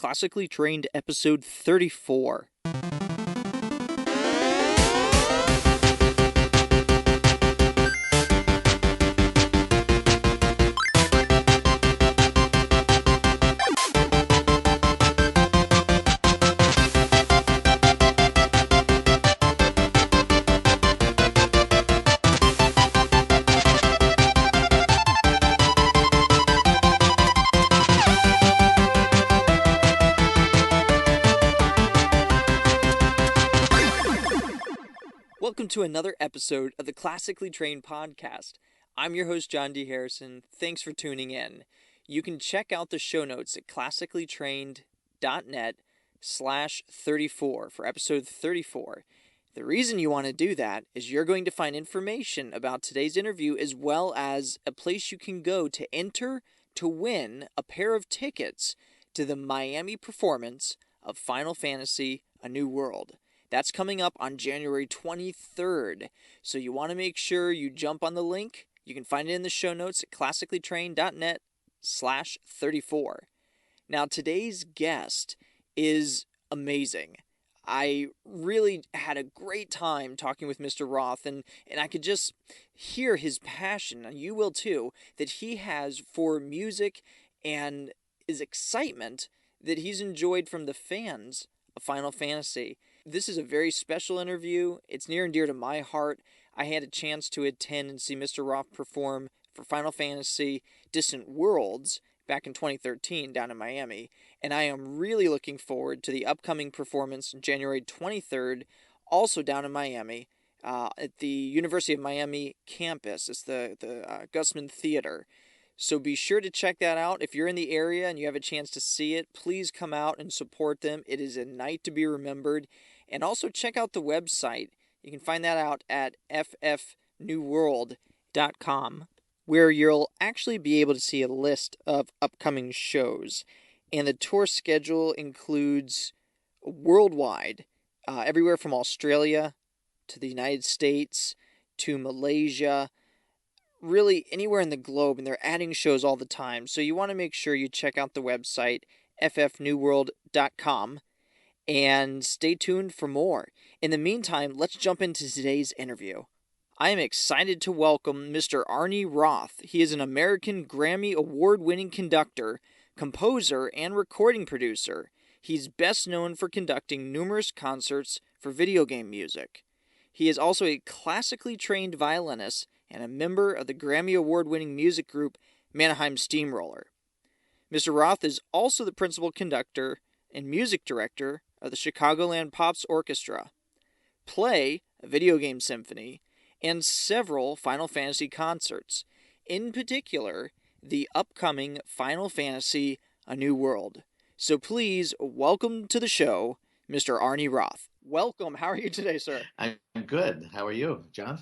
Classically Trained episode 34. Welcome to another episode of the Classically Trained podcast. I'm your host, John D. Harrison. Thanks for tuning in. You can check out the show notes at classicallytrained.net/34 for episode 34. The reason you want to do that is you're going to find information about today's interview as well as a place you can go to enter to win a pair of tickets to the Miami performance of Final Fantasy: A New World. That's coming up on January 23rd, so you want to make sure you jump on the link. You can find it in the show notes at classicallytrained.net/34. Now, today's guest is amazing. I really had a great time talking with Mr. Roth, and I could just hear his passion, and you will too, that he has for music and his excitement that he's enjoyed from the fans of Final Fantasy. This is a very special interview. It's near and dear to my heart. I had a chance to attend and see Mr. Roth perform for Final Fantasy Distant Worlds back in 2013 down in Miami, and I am really looking forward to the upcoming performance January 23rd, also down in Miami, at the University of Miami campus. It's the Gusman Theater. So be sure to check that out. If you're in the area and you have a chance to see it, please come out and support them. It is a night to be remembered. And also check out the website. You can find that out at ffnewworld.com, where you'll actually be able to see a list of upcoming shows. And the tour schedule includes worldwide, everywhere from Australia to the United States to Malaysia, really anywhere in the globe, and they're adding shows all the time. So you want to make sure you check out the website, ffnewworld.com, and stay tuned for more. In the meantime, let's jump into today's interview. I am excited to welcome Mr. Arnie Roth. He is an American Grammy Award-winning conductor, composer, and recording producer. He's best known for conducting numerous concerts for video game music. He is also a classically trained violinist and a member of the Grammy Award-winning music group Mannheim Steamroller. Mr. Roth is also the principal conductor and music director of the Chicagoland Pops Orchestra, play a video game symphony, and several Final Fantasy concerts, in particular, the upcoming Final Fantasy: A New World. So please, welcome to the show, Mr. Arnie Roth. Welcome. How are you today, sir? I'm good. How are you, John?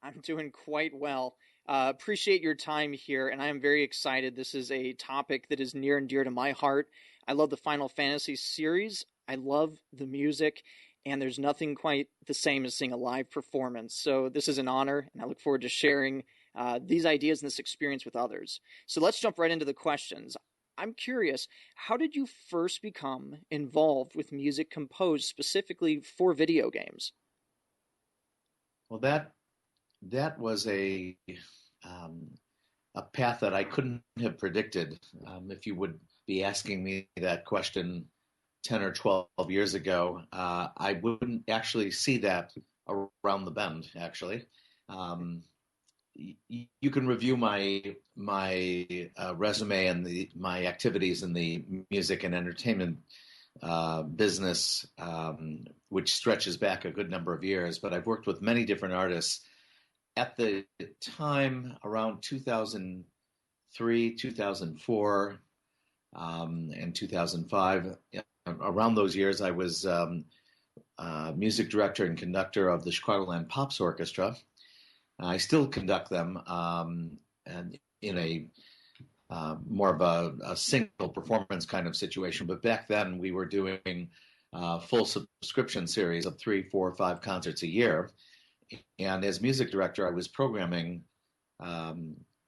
I'm doing quite well. Appreciate your time here, and I am very excited. This is a topic that is near and dear to my heart. I love the Final Fantasy series. I love the music, and there's nothing quite the same as seeing a live performance. So this is an honor, and I look forward to sharing these ideas and this experience with others. So let's jump right into the questions. I'm curious, how did you first become involved with music composed specifically for video games? Well, that was a path that I couldn't have predicted. If you would be asking me that question 10 or 12 years ago, I wouldn't actually see that around the bend, actually. You can review my resume and my activities in the music and entertainment business, which stretches back a good number of years, but I've worked with many different artists. At the time, around 2003, 2004, and 2005, around those years, I was music director and conductor of the Chicagoland Pops Orchestra. I still conduct them and in a more of a single performance kind of situation. But back then, we were doing full subscription series of 3, 4, 5 concerts a year. And as music director, I was programming a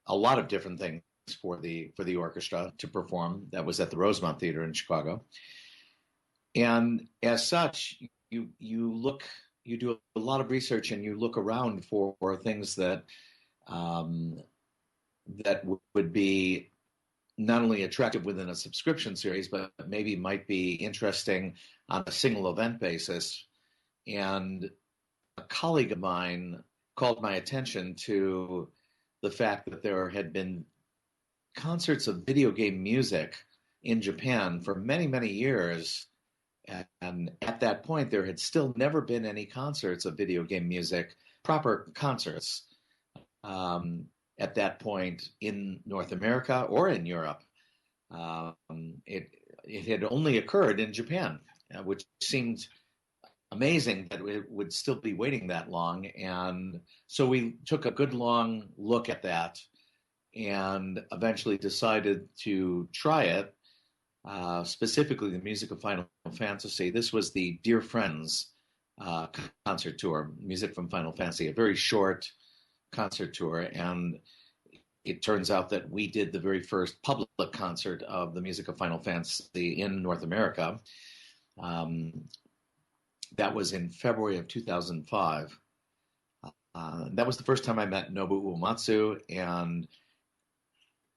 lot of different things for the orchestra to perform. That was at the Rosemont Theater in Chicago. And as such, you do a lot of research and you look around for things that that would be not only attractive within a subscription series, but maybe might be interesting on a single event basis. And a colleague of mine called my attention to the fact that there had been concerts of video game music in Japan for many, many years. And at that point, there had still never been any concerts of video game music, proper concerts, at that point in North America or in Europe. It had only occurred in Japan, which seemed amazing that it would still be waiting that long. And so we took a good long look at that and eventually decided to try it, specifically the music of Final Fantasy. This was the Dear Friends concert tour, music from Final Fantasy, a very short concert tour. And it turns out that we did the very first public concert of the music of Final Fantasy in North America. That was in February of 2005. That was the first time I met Nobuo Uematsu, and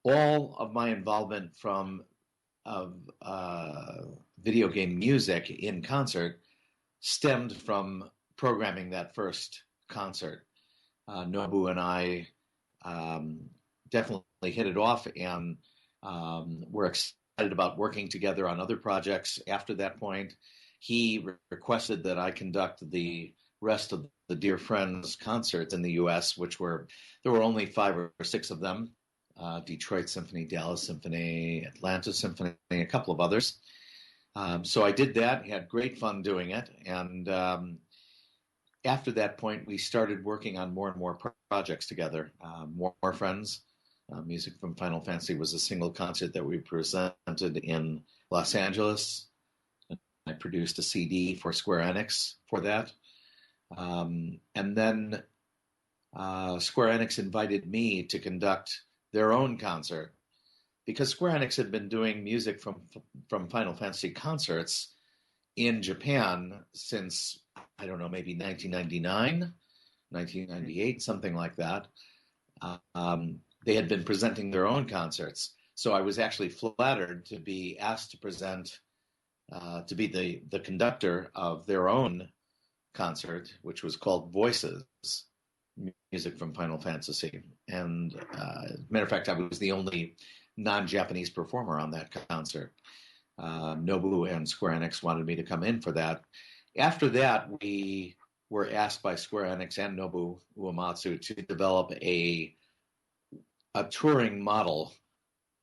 all of my involvement of video game music in concert stemmed from programming that first concert. Nobu and I definitely hit it off, and we're excited about working together on other projects after that point. He requested that I conduct the rest of the Dear Friends concerts in the U.S., there were only 5 or 6 of them. Detroit Symphony, Dallas Symphony, Atlanta Symphony, a couple of others. So I did that, had great fun doing it. And after that point, we started working on more and more projects together, more friends. Music from Final Fantasy was a single concert that we presented in Los Angeles. I produced a CD for Square Enix for that. And then Square Enix invited me to conduct their own concert, because Square Enix had been doing music from Final Fantasy concerts in Japan since, I don't know, maybe 1999, 1998, something like that. They had been presenting their own concerts. So I was actually flattered to be asked to present, to be the conductor of their own concert, which was called Voices, music from Final Fantasy. And as a matter of fact, I was the only non-Japanese performer on that concert. Nobu and Square Enix wanted me to come in for that. After that, we were asked by Square Enix and Nobuo Uematsu to develop a touring model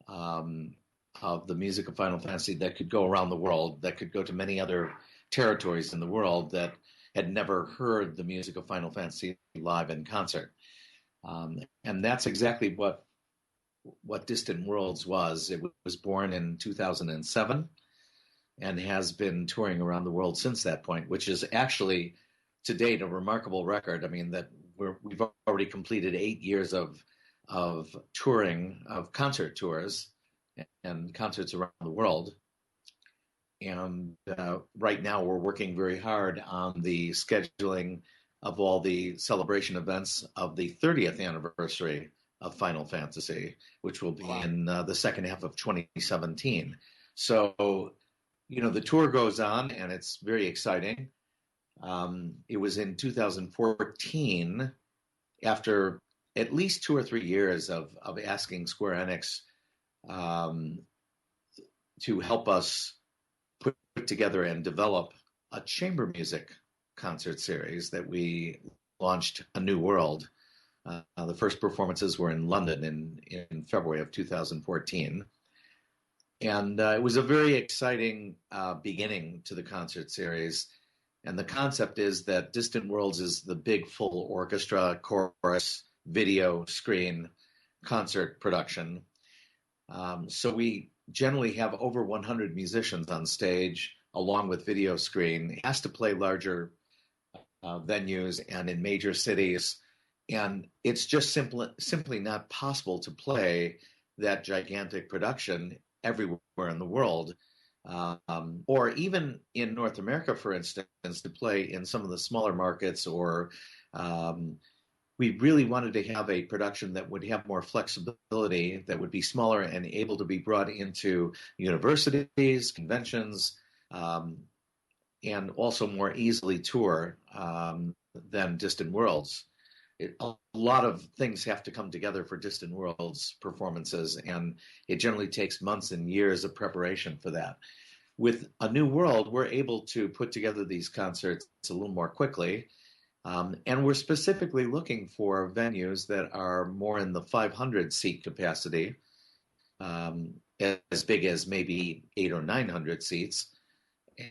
of the music of Final Fantasy that could go around the world, that could go to many other territories in the world that had never heard the music of Final Fantasy live in concert. And that's exactly what Distant Worlds was. It was born in 2007 and has been touring around the world since that point, which is actually, to date, a remarkable record. I mean, that we've already completed 8 years of touring, of concert tours and concerts around the world. And right now we're working very hard on the scheduling of all the celebration events of the 30th anniversary of Final Fantasy, which will be in the second half of 2017. So, the tour goes on, and it's very exciting. It was in 2014, after at least 2 or 3 years of asking Square Enix to help us put together and develop a chamber music concert series, that we launched A New World. The first performances were in London in February of 2014. And it was a very exciting beginning to the concert series. And the concept is that Distant Worlds is the big full orchestra, chorus, video, screen concert production. So we generally have over 100 musicians on stage, along with video screen. It has to play larger venues and in major cities. And it's just simply not possible to play that gigantic production everywhere in the world. Or even in North America, for instance, to play in some of the smaller markets, or we really wanted to have a production that would have more flexibility, that would be smaller and able to be brought into universities, conventions, and also more easily tour than Distant Worlds. A lot of things have to come together for Distant Worlds performances, and it generally takes months and years of preparation for that. With A New World, we're able to put together these concerts a little more quickly, and we're specifically looking for venues that are more in the 500 seat capacity, as big as maybe 800 or 900 seats.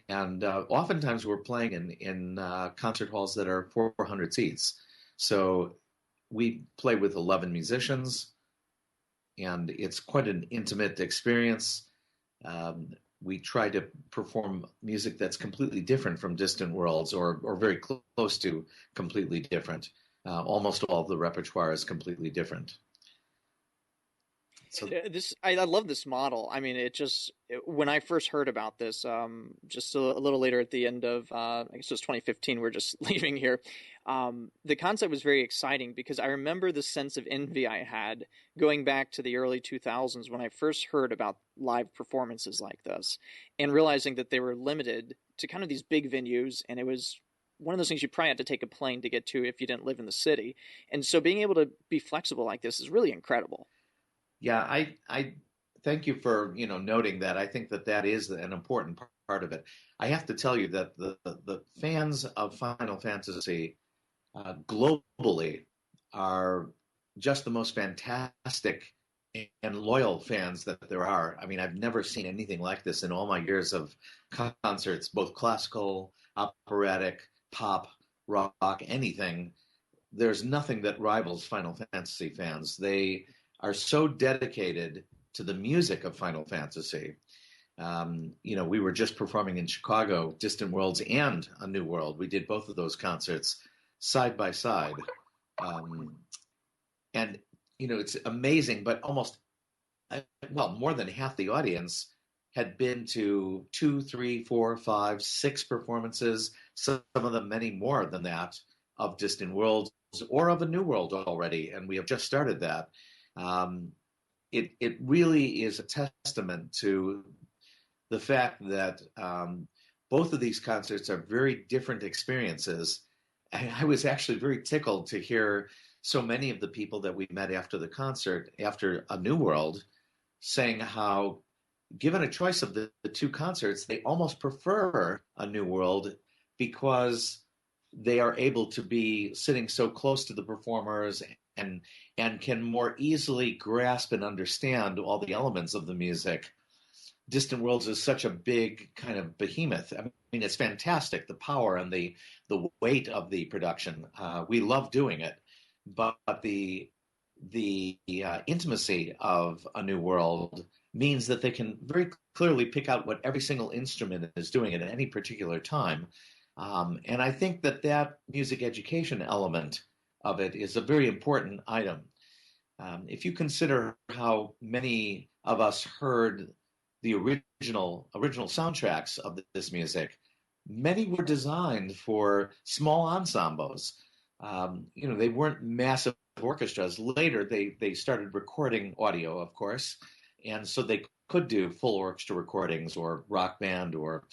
And oftentimes we're playing in concert halls that are 400 seats. So we play with 11 musicians, and it's quite an intimate experience. We try to perform music that's completely different from Distant Worlds, or very close to completely different. Almost all of the repertoire is completely different. So I love this model. I mean, when I first heard about this, just a little later at the end of I guess it was 2015. We're just leaving here. The concept was very exciting because I remember the sense of envy I had going back to the early 2000s when I first heard about live performances like this, and realizing that they were limited to kind of these big venues, and it was one of those things you probably had to take a plane to get to if you didn't live in the city. And so being able to be flexible like this is really incredible. yeah, I thank you for noting that. I think that is an important part of it. I have to tell you that the fans of Final Fantasy globally are just the most fantastic and loyal fans that there are. I mean, I've never seen anything like this in all my years of concerts, both classical, operatic, pop, rock, anything. There's nothing that rivals Final Fantasy fans. They are so dedicated to the music of Final Fantasy. We were just performing in Chicago, Distant Worlds and A New World. We did both of those concerts side by side. And it's amazing, but more than half the audience had been to 2, 3, 4, 5, 6 performances, some of them many more than that, of Distant Worlds or of A New World already, and we have just started that. It really is a testament to the fact that both of these concerts are very different experiences. And I was actually very tickled to hear so many of the people that we met after the concert, after A New World, saying how, given a choice of the two concerts, they almost prefer A New World because they are able to be sitting so close to the performers and can more easily grasp and understand all the elements of the music. Distant Worlds is such a big kind of behemoth. I mean, it's fantastic, the power and the weight of the production. We love doing it, but the intimacy of A New World means that they can very clearly pick out what every single instrument is doing at any particular time. And I think that music education element of it is a very important item. If you consider how many of us heard the original soundtracks of this music, many were designed for small ensembles. They weren't massive orchestras. Later, they started recording audio, of course, and so they could do full orchestra recordings, or rock band, or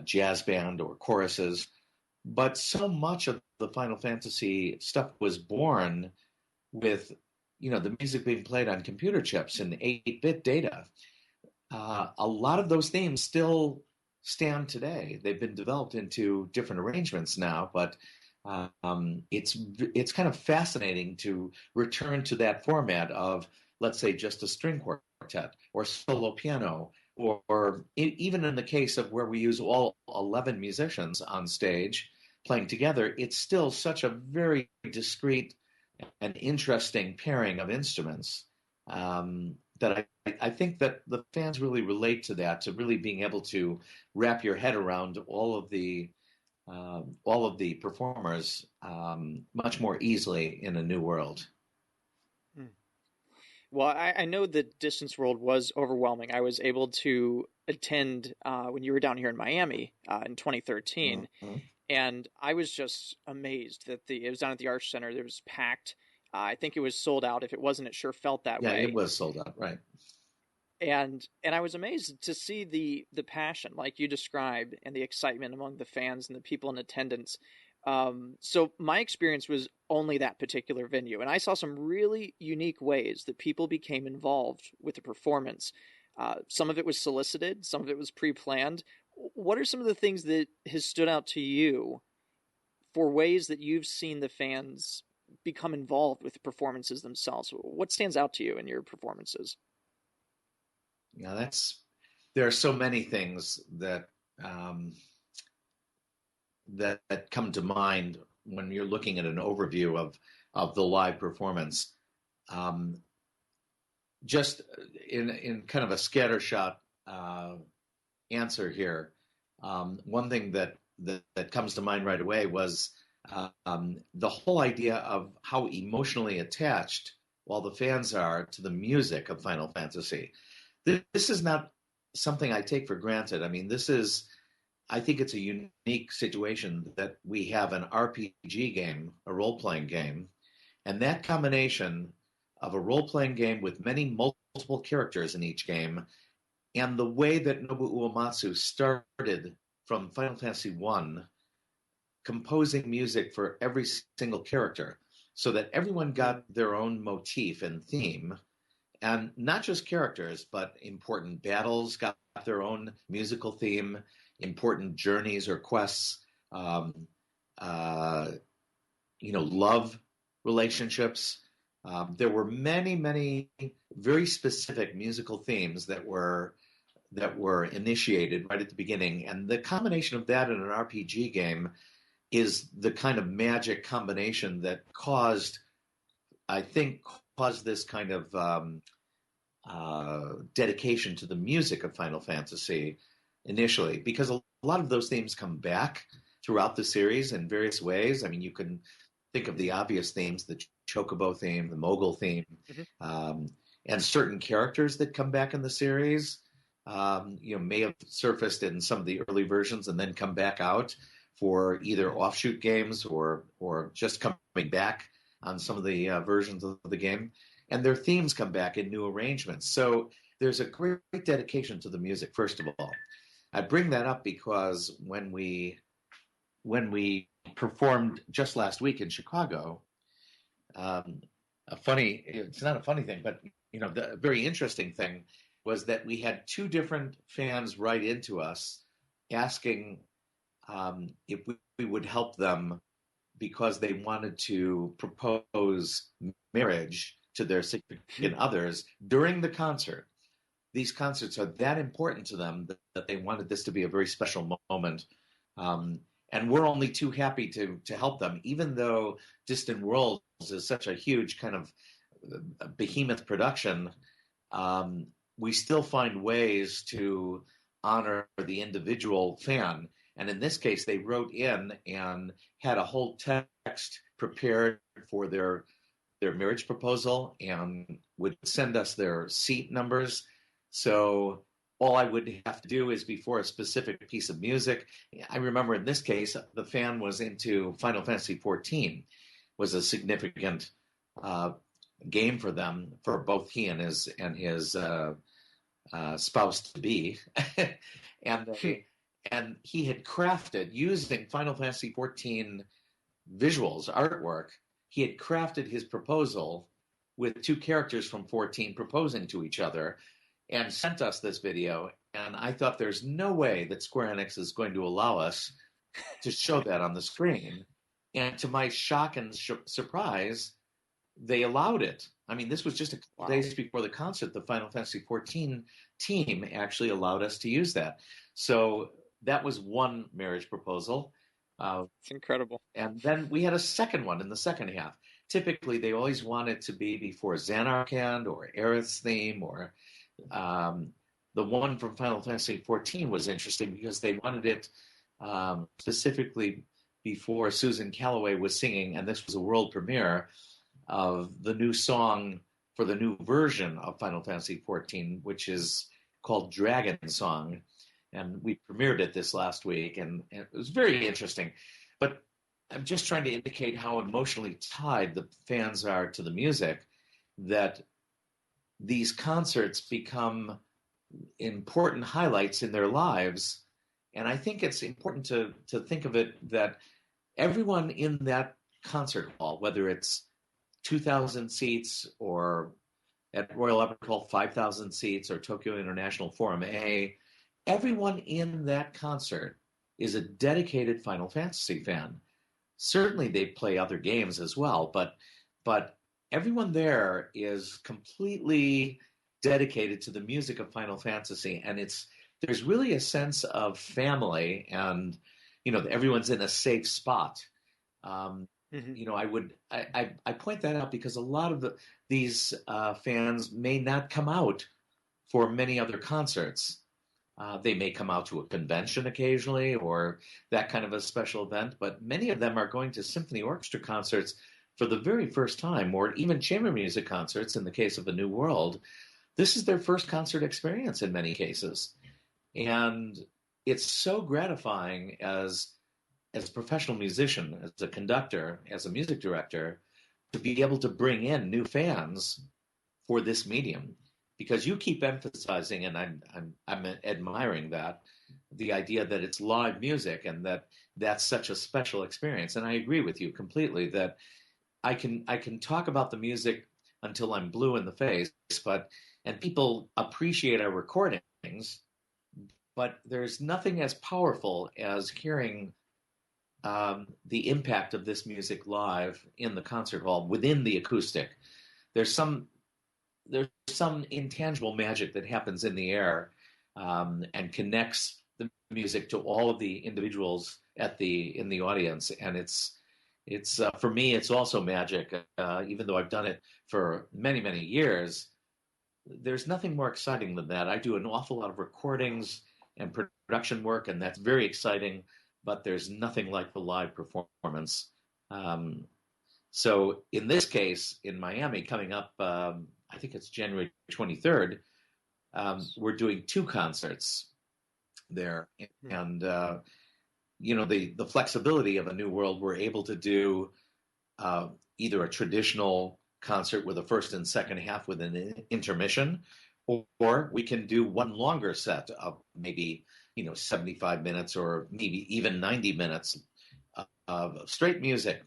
jazz band, or choruses. But so much of the Final Fantasy stuff was born with, the music being played on computer chips and 8-bit data. A lot of those themes still stand today. They've been developed into different arrangements now, but it's kind of fascinating to return to that format of, let's say, just a string quartet or solo piano, or even in the case of where we use all 11 musicians on stage playing together, it's still such a very discrete and interesting pairing of instruments that I think that the fans really relate to that, to really being able to wrap your head around all of the performers much more easily in A New World. Well, I know the Distance World was overwhelming. I was able to attend when you were down here in Miami in 2013, Mhm. and I was just amazed that it was down at the Arch Center. It was packed. I think it was sold out. If it wasn't, it sure felt that Yeah, it way. was sold out, right? And I was amazed to see the passion, like you described, and the excitement among the fans and the people in attendance. So my experience was only that particular venue, and I saw some really unique ways that people became involved with the performance. Some of it was solicited, some of it was pre-planned. What are some of the things that has stood out to you for ways that you've seen the fans become involved with the performances themselves? What stands out to you in your performances? Yeah, there are so many things that um, that come to mind when you're looking at an overview of the live performance. Um, just in kind of a scattershot uh, answer here, one thing that comes to mind right away was the whole idea of how emotionally attached all the fans are to the music of Final Fantasy. This is not something I take for granted. I mean, I think it's a unique situation that we have an RPG game, a role playing game, and that combination of a role playing game with many multiple characters in each game, and the way that Nobuo Uematsu started from Final Fantasy I, composing music for every single character so that everyone got their own motif and theme, and not just characters, but important battles got their own musical theme, important journeys or quests, um, uh, love relationships. There were many, many very specific musical themes that were initiated right at the beginning, and the combination of that in an RPG game is the kind of magic combination that I think, caused this kind of dedication to the music of Final Fantasy initially, because a lot of those themes come back throughout the series in various ways. I mean, you can think of the obvious themes, the Chocobo theme, the Mogul theme, Mhm. um, and certain characters that come back in the series. May have surfaced in some of the early versions and then come back out for either offshoot games or just coming back on some of the versions of the game, and their themes come back in new arrangements. So there's a great dedication to the music. First of all, I bring that up because when we performed just last week in Chicago, um, it's not a funny thing, but the very interesting thing was that we had two different fans write into us asking if we would help them because they wanted to propose marriage to their significant others during the concert. These concerts are that important to them that they wanted this to be a very special moment. Um, and we're only too happy to help them, even though Distant Worlds is such a huge kind of behemoth production. Um, we still find ways to honor the individual fan. And in this case, they wrote in and had a whole text prepared for their marriage proposal and would send us their seat numbers. So all I would have to do is before a specific piece of music. I remember in this case, the fan was into Final Fantasy 14, was a significant uh, game for them, for both he and his spouse to be, and and he had crafted using Final Fantasy 14 visuals, artwork. He had crafted his proposal with two characters from 14 proposing to each other and sent us this video. And I thought, there's no way that Square Enix is going to allow us to show that on the screen. And to my shock and surprise, they allowed it. I mean, this was just a couple Wow, days before the concert. The Final Fantasy 14 team actually allowed us to use that. So that was one marriage proposal. Uh, it's incredible. and then we had a second one in the second half. Typically, they always want it to be before Xanarkand or Aerith's theme, or um, the one from Final Fantasy 14 was interesting because they wanted it specifically before Susan Calloway was singing, and this was a world premiere of the new song for the new version of Final Fantasy XIV, which is called Dragon Song. And we premiered it this last week, and it was very interesting. But I'm just trying to indicate how emotionally tied the fans are to the music, that these concerts become important highlights in their lives. And I think it's important to think of it that everyone in that concert hall, whether it's 2,000 seats or at Royal Albert Hall 5,000 seats or Tokyo International Forum A, everyone in that concert is a dedicated Final Fantasy fan. Certainly they play other games as well, but everyone there is completely dedicated to the music of Final Fantasy, and there's really a sense of family, and everyone's in a safe spot. I point that out because a lot of these fans may not come out for many other concerts. They may come out to a convention occasionally or that kind of a special event, but many of them are going to symphony orchestra concerts for the very first time, or even chamber music concerts in the case of A New World. This is their first concert experience in many cases. And it's so gratifying as a professional musician, as a conductor, as a music director, to be able to bring in new fans for this medium. Because you keep emphasizing, and I'm admiring that, the idea that it's live music and that's such a special experience. And I agree with you completely that I can talk about the music until I'm blue in the face, and people appreciate our recordings, but there's nothing as powerful as hearing the impact of this music live in the concert hall within the acoustic. There's some intangible magic that happens in the air and connects the music to all of the individuals in the audience, and it's for me it's also magic. Even though I've done it for many years, there's nothing more exciting than that. I do an awful lot of recordings and production work, and that's very exciting. But there's nothing like the live performance. So in this case, in Miami, coming up, I think it's January 23rd, we're doing 2 concerts there. And, the flexibility of A New World, we're able to do either a traditional concert with a first and second half with an intermission, or we can do one longer set of maybe 75 minutes or maybe even 90 minutes of straight music,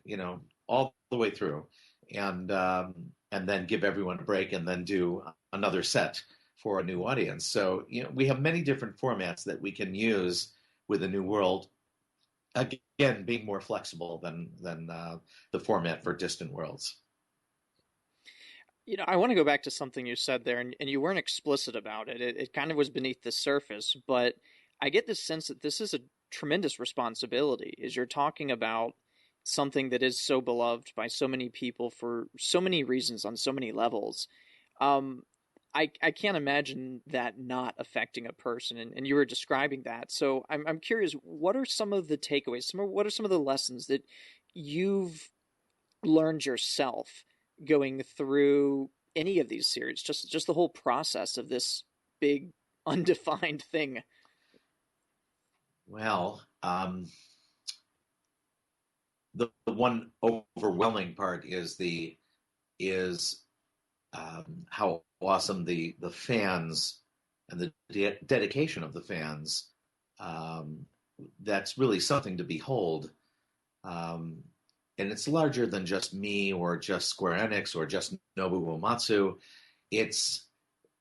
all the way through, and then give everyone a break and then do another set for a new audience. So we have many different formats that we can use with A New World. Again, being more flexible than the format for Distant Worlds. I want to go back to something you said there, and you weren't explicit about it. It kind of was beneath the surface, but I get this sense that this is a tremendous responsibility, as you're talking about something that is so beloved by so many people for so many reasons on so many levels. I can't imagine that not affecting a person, and you were describing that. So I'm curious, what are some of the takeaways? What are some of the lessons that you've learned yourself going through any of these series? Just the whole process of this big undefined thing. Well, the one overwhelming part is how awesome the fans and the dedication of the fans. That's really something to behold. And it's larger than just me or just Square Enix or just Nobuo Uematsu.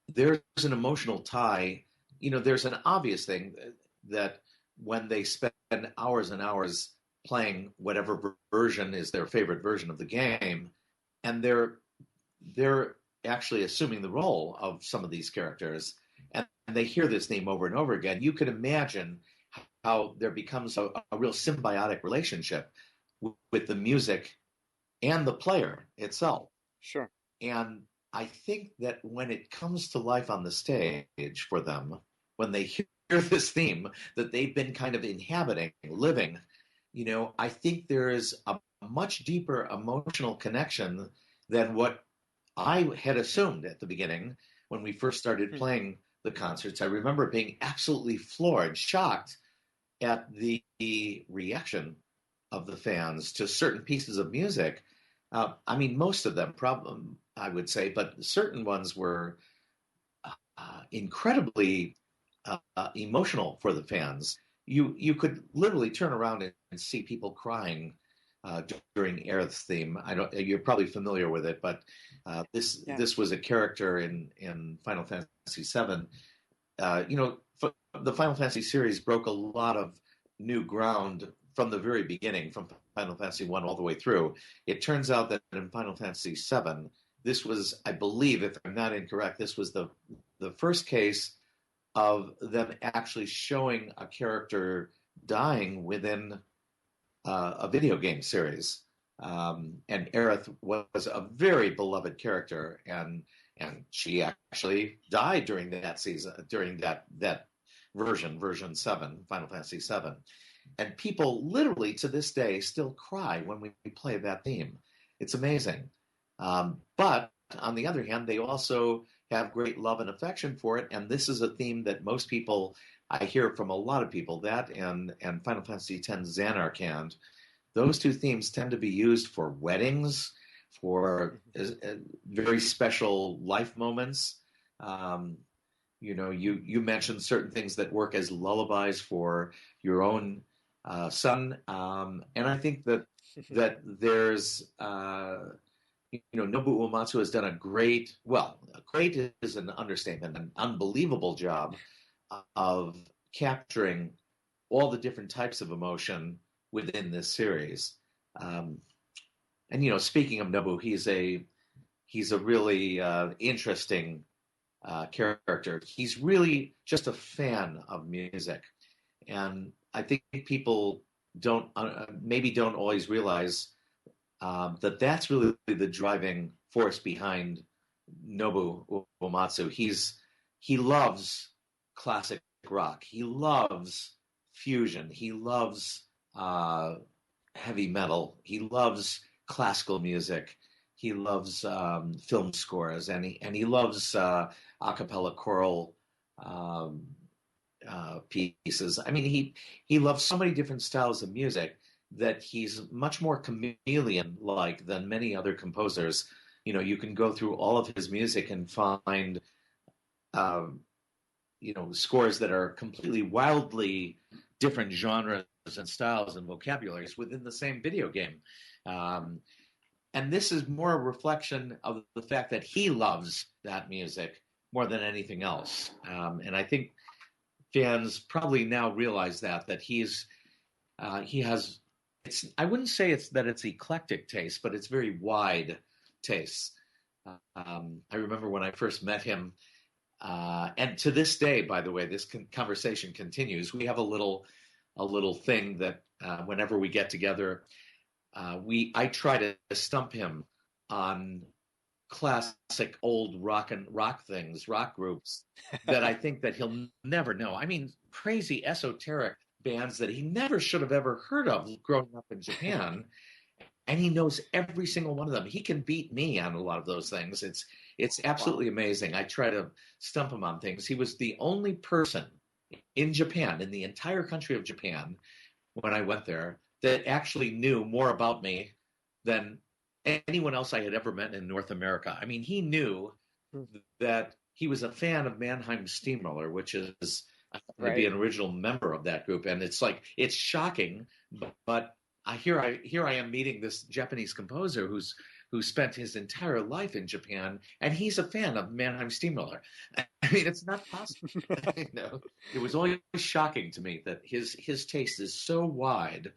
There's an emotional tie. There's an obvious thing that when they spend hours and hours playing whatever version is their favorite version of the game, and they're actually assuming the role of some of these characters, and they hear this name over and over again, you can imagine how there becomes a real symbiotic relationship with the music and the player itself. Sure. And I think that when it comes to life on the stage for them, when they hear this theme that they've been kind of inhabiting, living, I think there is a much deeper emotional connection than what I had assumed at the beginning when we first started playing the concerts, I remember being absolutely floored, shocked at the reaction of the fans to certain pieces of music. I mean, most of them, probably, I would say, but certain ones were incredibly emotional for the fans. You could literally turn around and see people crying during Aerith's theme. I don't. You're probably familiar with it, but Yeah. this was a character in Final Fantasy VII. The Final Fantasy series broke a lot of new ground from the very beginning, from Final Fantasy One all the way through. It turns out that in Final Fantasy VII, this was, I believe, if I'm not incorrect, this was the first case of them actually showing a character dying within a video game series. And Aerith was a very beloved character, and she actually died during that season, during that version 7, Final Fantasy 7. And people literally to this day still cry when we play that theme. It's amazing. But on the other hand, they also have great love and affection for it. And this is a theme that most people, I hear from a lot of people, that and Final Fantasy X Xanarkand, those two themes tend to be used for weddings, for very special life moments. You mentioned certain things that work as lullabies for your own son, and I think that there's Nobuo Uematsu has done great is an understatement, an unbelievable job of capturing all the different types of emotion within this series. And speaking of Nobu, he's a really interesting character. He's really just a fan of music, and I think people don't always realize that that's really the driving force behind Nobuo Uematsu. He loves classic rock. He loves fusion. He loves heavy metal. He loves classical music. He loves film scores, and he loves a cappella choral pieces. I mean, he loves so many different styles of music that he's much more chameleon-like than many other composers. You can go through all of his music and find scores that are completely wildly different genres and styles and vocabularies within the same video game. And this is more a reflection of the fact that he loves that music more than anything else. And I think fans probably now realize that he has, I wouldn't say it's eclectic taste, but it's very wide tastes. I remember when I first met him, and to this day, by the way, this conversation continues. We have a little thing that whenever we get together, I try to stump him on classic old rock groups that I think that he'll never know. I mean, crazy esoteric bands that he never should have ever heard of growing up in Japan. And he knows every single one of them. He can beat me on a lot of those things. It's absolutely amazing. I try to stump him on things. He was the only person in Japan, in the entire country of Japan, when I went there, that actually knew more about me than anyone else I had ever met in North America. I mean, he knew that he was a fan of Mannheim Steamroller, which is to be an original member of that group. And it's shocking, but here I am meeting this Japanese composer who spent his entire life in Japan, and he's a fan of Mannheim Steamroller. I mean, it's not possible. It was always shocking to me that his taste is so wide.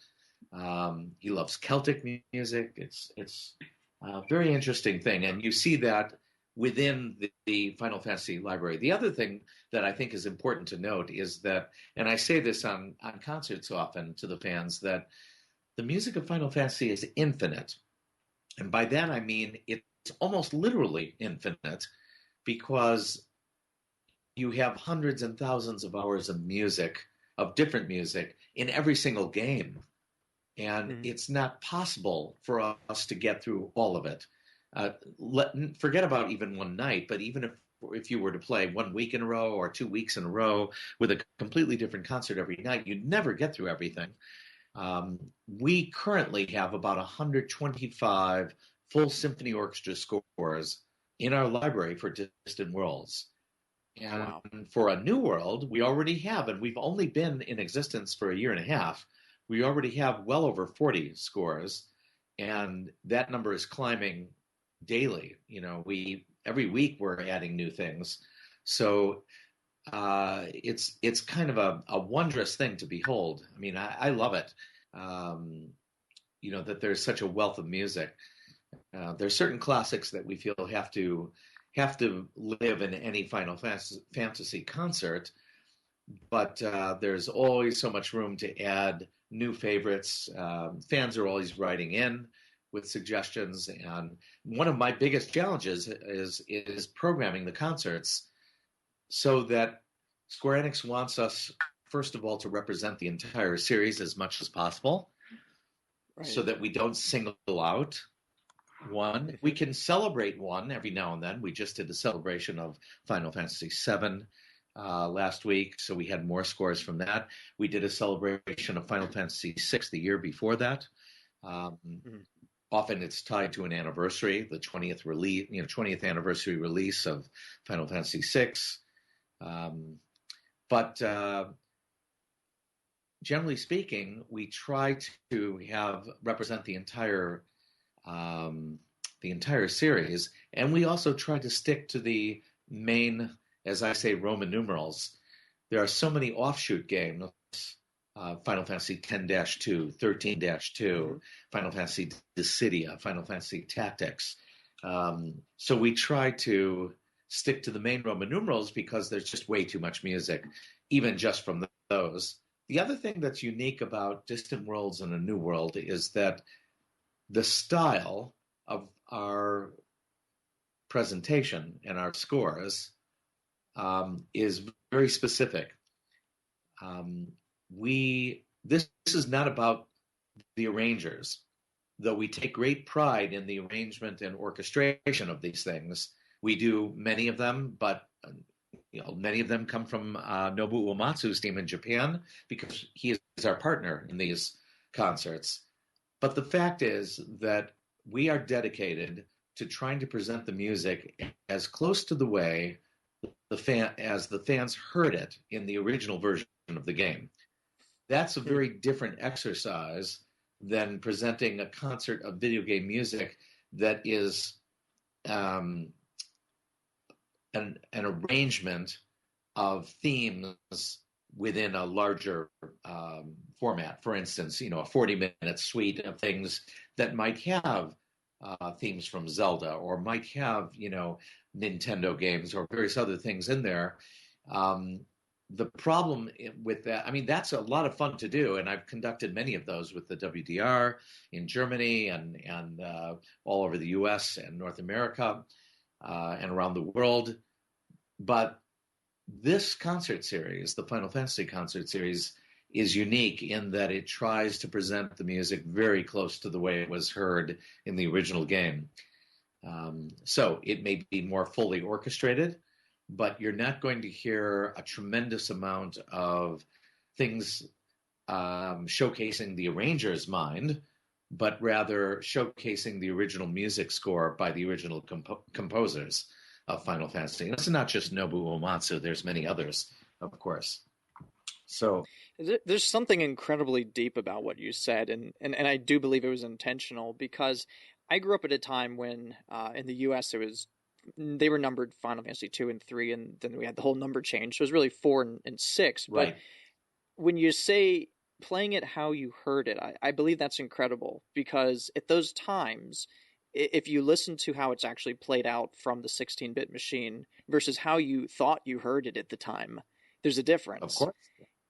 He loves Celtic music. It's a very interesting thing, and you see that within the Final Fantasy library. The other thing that I think is important to note is that, and I say this on concerts often to the fans, that the music of Final Fantasy is infinite. And by that I mean it's almost literally infinite, because you have hundreds and thousands of hours of music, of different music, in every single game. And it's not possible for us to get through all of it. uh, forget about even one night, but even if you were to play 1 week in a row or 2 weeks in a row with a completely different concert every night, you'd never get through everything. We currently have about 125 full symphony orchestra scores in our library for Distant Worlds. And Wow. for A New World, we already have, and we've only been in existence for a year and a half. We already have well over 40 scores, and that number is climbing daily. We every week we're adding new things. So it's kind of a wondrous thing to behold. I mean, I love it. Um, that there's such a wealth of music. There's certain classics that we feel have to live in any Final Fantasy concert, but there's always so much room to add new favorites. Fans are always writing in with suggestions, and one of my biggest challenges is programming the concerts so that Square Enix wants us, first of all, to represent the entire series as much as possible, Right. so that we don't single out one. We Hmm. can celebrate one every now and then. We just did a celebration of Final Fantasy VII last week, so we had more scores from that. We did a celebration of Final Fantasy VI the year before that. Um, Hmm. Often it's tied to an anniversary, the 20th release, 20th anniversary release of Final Fantasy VI. But generally speaking, we try to have represent um, the entire series, and we also try to stick to the main, as I say, Roman numerals. There are so many offshoot games. Final Fantasy 10-2, 13-2, Hmm. Final Fantasy Dissidia, Final Fantasy Tactics. So we try to stick to the main Roman numerals because there's just way too much music, even just from those. The other thing that's unique about Distant Worlds and A New World is that the style of our presentation and our scores is very specific. Um, we this is not about the arrangers, though we take great pride in the arrangement and orchestration of these things. We do many of them, but many of them come from Nobuo Uematsu's team in Japan because he is our partner in these concerts. But the fact is that we are dedicated to trying to present the music as close to the way as the fans heard it in the original version of the game. That's a Hmm. very different exercise than presenting a concert of video game music that is um, an arrangement of themes within a larger format. For instance, a 40-minute suite of things that might have themes from Zelda or might have, Nintendo games or various other things in there. Um, the problem with that, I mean, that's a lot of fun to do, and I've conducted many of those with the WDR in Germany and all over the U.S. and North America and around the world. But this concert series, the Final Fantasy concert series, is unique in that it tries to present the music very close to the way it was heard in the original game. So it may be more fully orchestrated, but you're not going to hear a tremendous amount of things showcasing the arranger's mind, but rather showcasing the original music score by the original composers of Final Fantasy. And it's not just Nobuo Uematsu, there's many others, of course. So, There's something incredibly deep about what you said, and I do believe it was intentional because I grew up at a time when in the U.S. they were numbered Final Fantasy 2 and 3, and then we had the whole number change. So it was really 4 and 6. But right. when you say playing it how you heard it, I believe that's incredible because at those times, if you listen to how it's actually played out from the 16-bit machine versus how you thought you heard it at the time, there's a Of difference. course.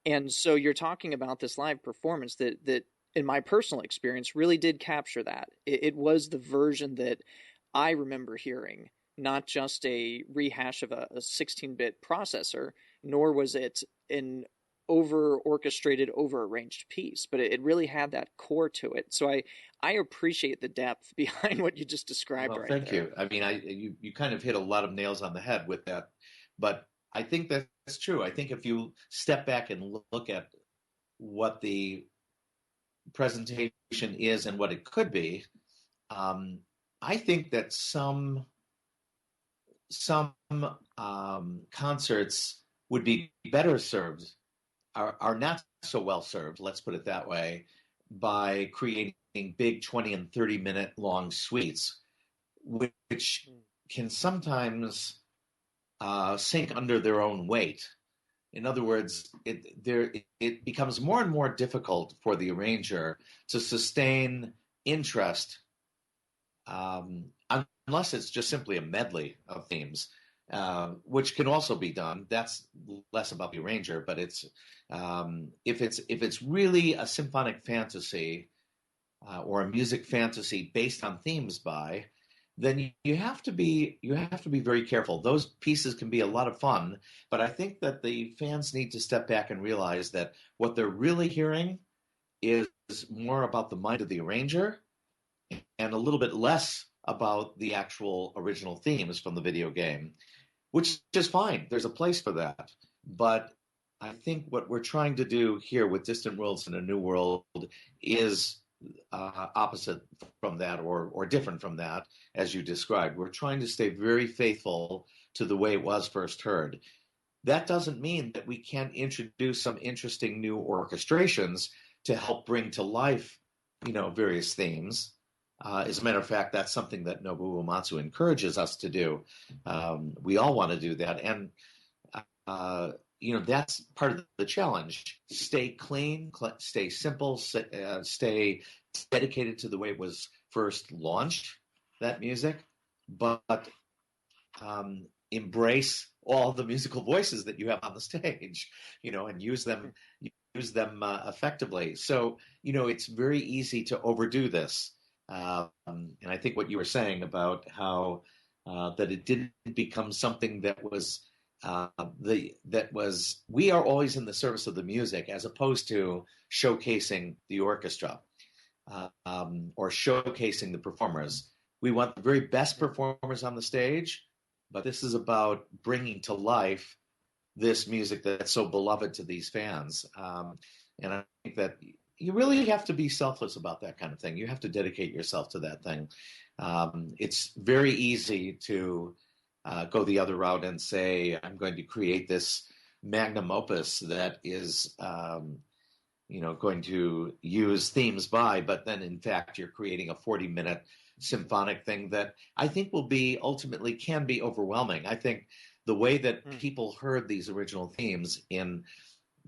And so you're talking about this live performance that in my personal experience really did capture that. It was the version that I remember hearing, not just a rehash of a 16-bit processor, nor was it an over orchestrated, over arranged piece, but it really had that core to it. So I appreciate the depth behind what you just described Well, right thank there. you. I mean, you kind of hit a lot of nails on the head with that, but I think that's true. I think if you step back and look at what the presentation is and what it could be, um, I think that some concerts would be better served, are not so well served, let's put it that way, by creating big 20 and 30-minute long suites, which can sometimes sink under their own weight. In other words, it becomes more and more difficult for the arranger to sustain interest, um, unless it's just simply a medley of themes, which can also be done. That's less about the arranger, but it's if it's really a symphonic fantasy or a music fantasy based on themes by, then you have to be very careful. Those pieces can be a lot of fun, but I think that the fans need to step back and realize that what they're really hearing is more about the mind of the arranger and a little bit less about the actual original themes from the video game, which is fine. There's a place for that. But I think what we're trying to do here with Distant Worlds and A New World is opposite from that, or different from that, as you described. We're trying to stay very faithful to the way it was first heard. That doesn't mean that we can't introduce some interesting new orchestrations to help bring to life, various themes. As a matter of fact, that's something that Nobuo Uematsu encourages us to do. We all want to do that, and that's part of the challenge. Stay clean, stay simple, stay dedicated to the way it was first launched, that music, but embrace all the musical voices that you have on the stage, and use them effectively. So, it's very easy to overdo this. And I think what you were saying about how that it didn't become something that was we are always in the service of the music as opposed to showcasing the orchestra, or showcasing the performers. We want the very best performers on the stage, but this is about bringing to life this music that's so beloved to these fans. And I think that you really have to be selfless about that kind of thing. You have to dedicate yourself to that thing. It's very easy to go the other route and say, I'm going to create this magnum opus that is, going to use themes by, but then in fact, you're creating a 40-minute symphonic thing that I think ultimately can be overwhelming. I think the way that people heard these original themes in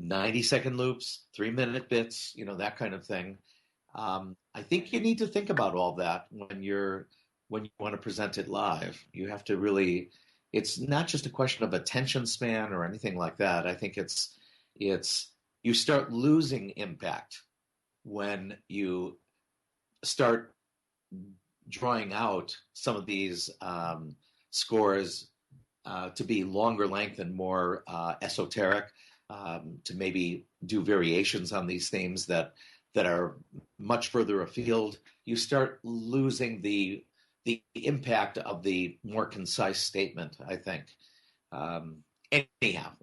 90-second loops, 3-minute bits, that kind of thing. I think you need to think about all that when you want to present it live. You have to really, it's not just a question of attention span or anything like that. I think it's you start losing impact when you start drawing out some of these scores to be longer length and more esoteric, to maybe do variations on these themes that are much further afield. You start losing the impact of the more concise statement, I think. Anyhow,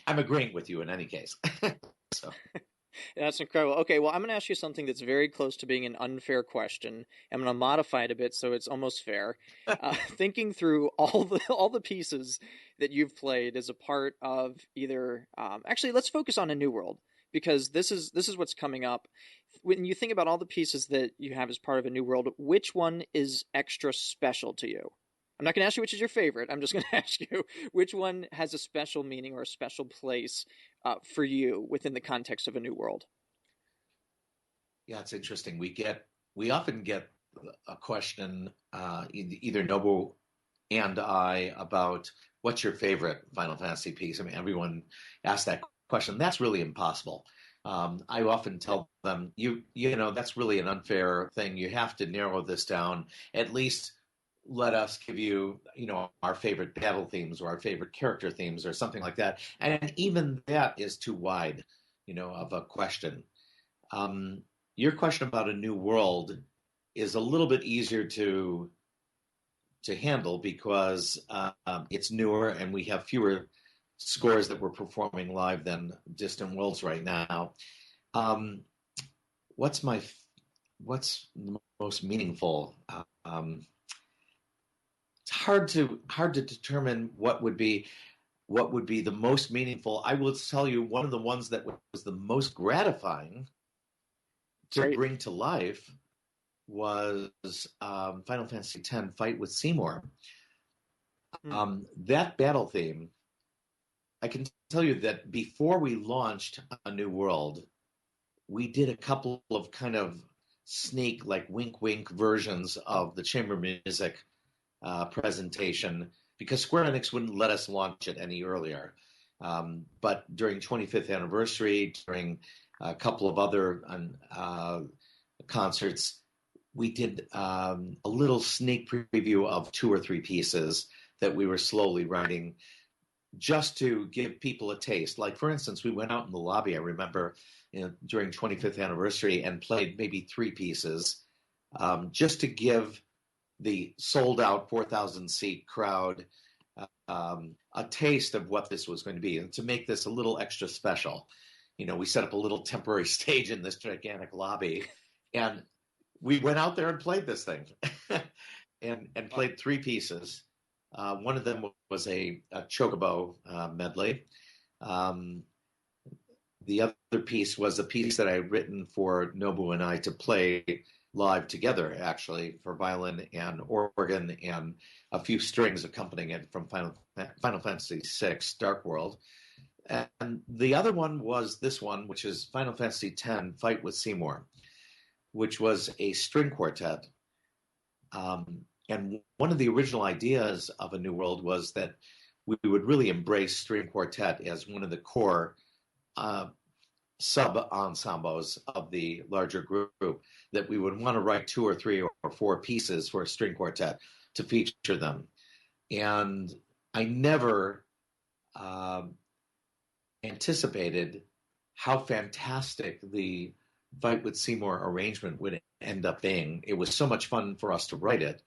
I'm agreeing with you in any case. So. That's incredible. Okay, well, I'm going to ask you something that's very close to being an unfair question. I'm going to modify it a bit so it's almost fair. Thinking through all the pieces that you've played as a part of either, actually, let's focus on A New World, because this is what's coming up. When you think about all the pieces that you have as part of A New World, which one is extra special to you? I'm not going to ask you which is your favorite. I'm just going to ask you which one has a special meaning or a special place for you within the context of A New World. Yeah, it's interesting. We often get a question, either Nobu and I, about what's your favorite Final Fantasy piece. I mean, everyone asks that question. That's really impossible. I often tell them, that's really an unfair thing. You have to narrow this down. At least let us give you, our favorite battle themes or our favorite character themes or something like that. And even that is too wide. of a question. Your question about a new world is a little bit easier to handle because it's newer and we have fewer scores that we're performing live than Distant Worlds right now. Um, what's the most meaningful? It's hard to determine what would be the most meaningful. I will tell you one of the ones that was the most gratifying to Great. bring to life was Final Fantasy X Fight with Seymour. That battle theme, I can tell you that before we launched A New World, we did a couple of kind of sneak, like wink wink versions of the chamber music presentation because Square Enix wouldn't let us launch it any earlier. But during 25th anniversary, during a couple of other concerts, we did a little sneak preview of 2 or 3 pieces that we were slowly writing just to give people a taste. Like, for instance, we went out in the lobby, I remember, during 25th anniversary and played maybe 3 pieces just to give the sold-out 4,000-seat crowd a taste of what this was going to be and to make this a little extra special. We set up a little temporary stage in this gigantic lobby, and we went out there and played this thing and played 3 pieces. One of them was a chocobo medley. The other piece was a piece that I had written for Nobuo and I to play live together, actually, for violin and organ and a few strings accompanying it from Final Fantasy VI, Dark World. And the other one was this one, which is Final Fantasy X, Fight with Seymour, which was a string quartet. And one of the original ideas of A New World was that we would really embrace string quartet as one of the core sub-ensembles of the larger group, that we would want to write 2 or 3 or 4 pieces for a string quartet to feature them. And I never anticipated how fantastic the Fight with Seymour arrangement would end up being. It was so much fun for us to write it,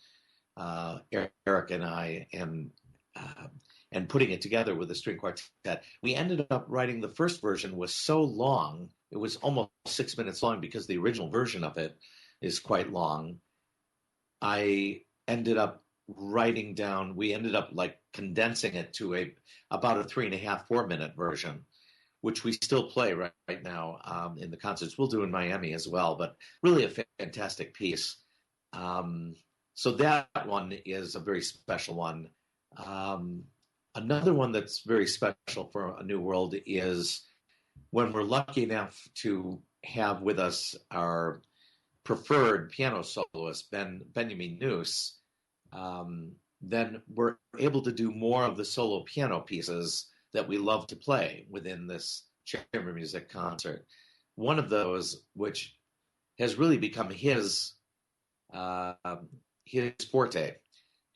Eric and I, and putting it together with a string quartet. We ended up writing, the first version was so long, it was almost 6 minutes long because the original version of it is quite long. I ended up we ended up like condensing it to about a 3.5, 4 minute version, which we still play right now in the concerts. We'll do in Miami as well, but really a fantastic piece. So that one is a very special one. Another one that's very special for A New World is when we're lucky enough to have with us our preferred piano soloist, Benjamin Noose, then we're able to do more of the solo piano pieces that we love to play within this chamber music concert. One of those, which has really become his forte,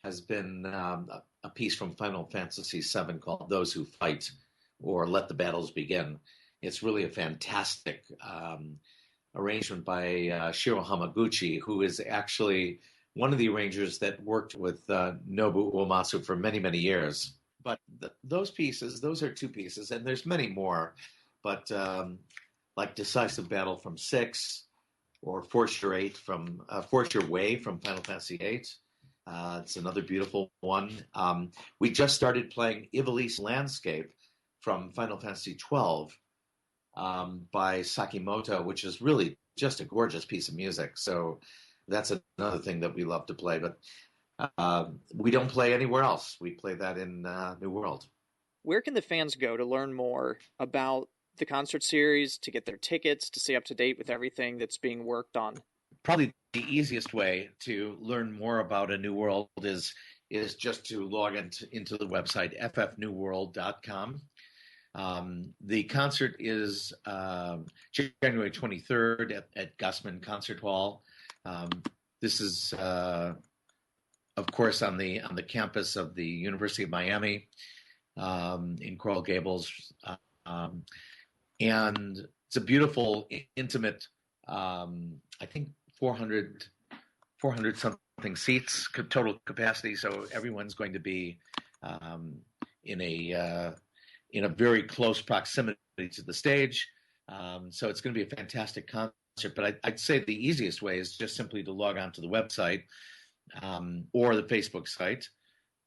has been a piece from Final Fantasy VII called Those Who Fight, or Let the Battles Begin. It's really a fantastic arrangement by Shiro Hamaguchi, who is actually one of the arrangers that worked with Nobuo Uematsu for many, many years. But those pieces, those are 2 pieces, and there's many more, but like Decisive Battle from 6, or Force Your Way from Final Fantasy VIII. It's another beautiful one. We just started playing Ivalice Landscape from Final Fantasy XII by Sakimoto, which is really just a gorgeous piece of music. So that's another thing that we love to play. But we don't play anywhere else. We play that in New World. Where can the fans go to learn more about the concert series, to get their tickets, to stay up to date with everything that's being worked on? Probably the easiest way to learn more about A New World is just to log into the website ffnewworld.com. The concert is January 23rd at Gussman Concert Hall. This is, of course, on the campus of the University of Miami in Coral Gables. and it's a beautiful, intimate, I think 400 something seats total capacity. So everyone's going to be um, in a very close proximity to the stage. So it's going to be a fantastic concert. But I'd say the easiest way is just simply to log on to the website or the Facebook site,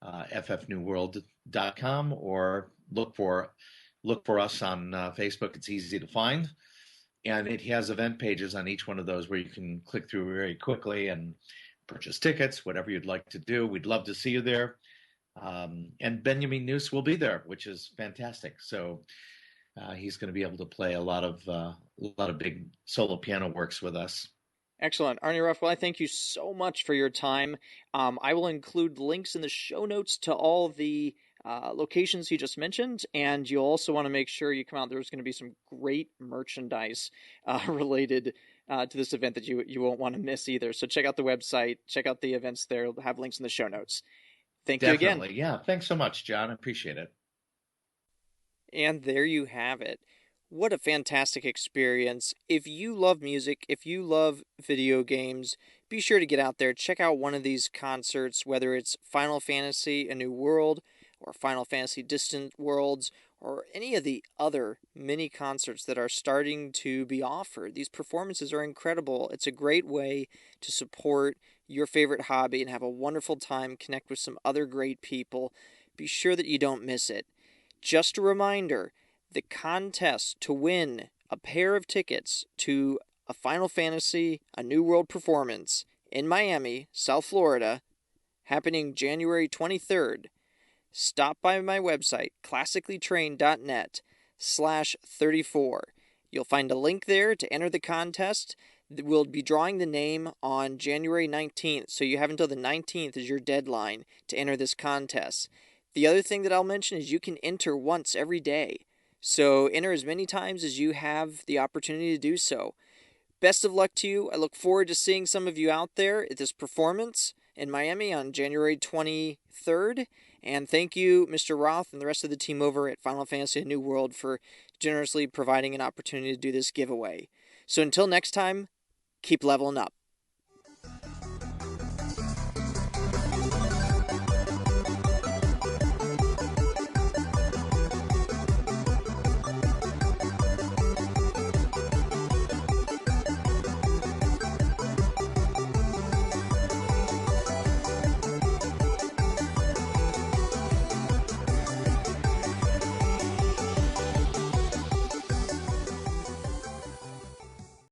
ffnewworld.com, or look for us on Facebook. It's easy to find. And it has event pages on each one of those where you can click through very quickly and purchase tickets, whatever you'd like to do. We'd love to see you there. And Benjamin Neus will be there, which is fantastic. So he's going to be able to play a lot of big solo piano works with us. Excellent. Arnie Roth, well, I thank you so much for your time. I will include links in the show notes to all the locations you just mentioned, and you'll also want to make sure you come out. There's going to be some great merchandise related to this event that you won't want to miss either. So check out the website, check out the events there. We'll have links in the show notes. Thank you again. Definitely. Yeah. Thanks so much, John. I appreciate it. And there you have it. What a fantastic experience. If you love music, if you love video games, be sure to get out there, check out one of these concerts, whether it's Final Fantasy A New World, or Final Fantasy Distant Worlds, or any of the other mini concerts that are starting to be offered. These performances are incredible. It's a great way to support your favorite hobby and have a wonderful time, connect with some other great people. Be sure that you don't miss it. Just a reminder, the contest to win a pair of tickets to a Final Fantasy A New World performance in Miami, South Florida, happening January 23rd. Stop by my website, classicallytrained.net/34. You'll find a link there to enter the contest. We'll be drawing the name on January 19th, so you have until the 19th as your deadline to enter this contest. The other thing that I'll mention is you can enter once every day. So enter as many times as you have the opportunity to do so. Best of luck to you. I look forward to seeing some of you out there at this performance in Miami on January 23rd. And thank you, Mr. Roth, and the rest of the team over at Final Fantasy A New World for generously providing an opportunity to do this giveaway. So until next time, keep leveling up.